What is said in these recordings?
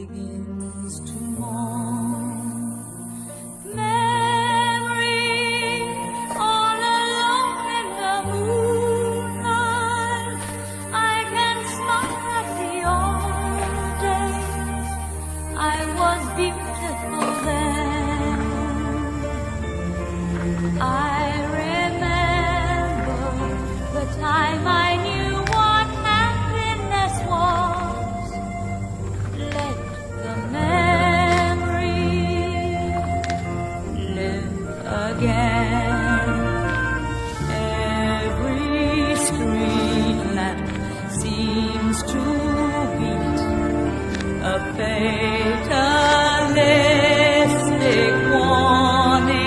begins to mourn. Memory, all alone in the moonlight, I can smile at the old days. I was beautiful then. I remember the time I knew what happiness was. Let the memory live again. Every street lamp seems to beat a fatalistic warning.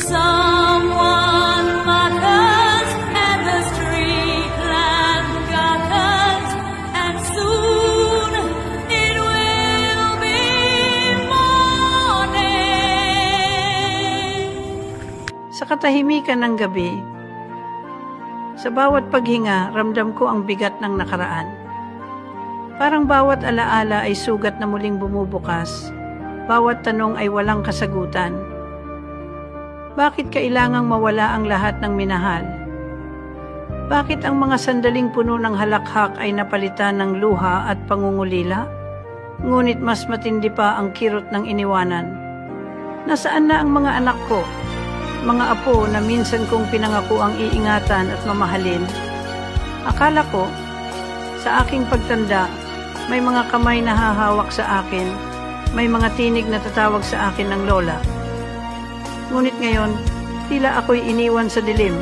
Someone mutters and the street lamp gutters, and soon it will be morning. Sa katahimikan ng gabi, sa bawat paghinga, ramdam ko ang bigat ng nakaraan. Parang bawat alaala ay sugat na muling bumubukas, bawat tanong ay walang kasagutan. Bakit kailangang mawala ang lahat ng minahal? Bakit ang mga sandaling puno ng halakhak ay napalitan ng luha at pangungulila? Ngunit mas matindi pa ang kirot ng iniwanan. Nasaan na ang mga anak ko? Mga apo na minsan kong pinangako ang iingatan at mamahalin. Akala ko, sa aking pagtanda, may mga kamay na hahawak sa akin, may mga tinig na tatawag sa akin ng lola. Ngunit ngayon, tila ako'y iniwan sa dilim.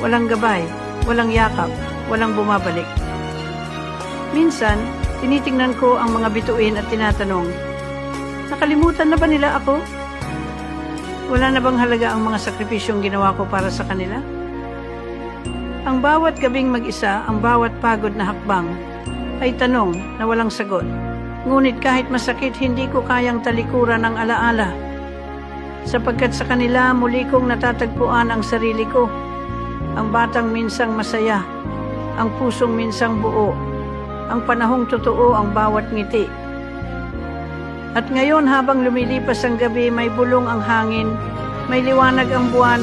Walang gabay, walang yakap, walang bumabalik. Minsan, tinitingnan ko ang mga bituin at tinatanong, nakalimutan na ba nila ako? Wala na bang halaga ang mga sakripisyong ginawa ko para sa kanila? Ang bawat gabing mag-isa, ang bawat pagod na hakbang, ay tanong na walang sagot. Ngunit kahit masakit, hindi ko kayang talikuran ang alaala. Sapagkat sa kanila, muli kong natatagpuan ang sarili ko. Ang batang minsang masaya, ang pusong minsang buo, ang panahong totoo ang bawat ngiti. At ngayon habang lumilipas ang gabi, may bulong ang hangin, may liwanag ang buwan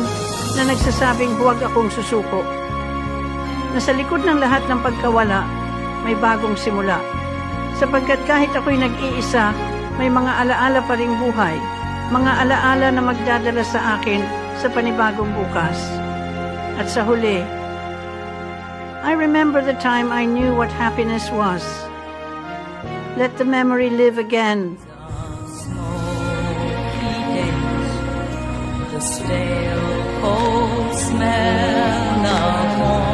na nagsasabing huwag akong susuko. Nasa likod ng lahat ng pagkawala, may bagong simula. Sapagkat kahit ako'y nag-iisa, may mga alaala pa ring buhay, mga alaala na magdadala sa akin sa panibagong bukas. At sa huli, I remember the time I knew what happiness was. Let the memory live again. Smoky days, the stale, cold smell of morning.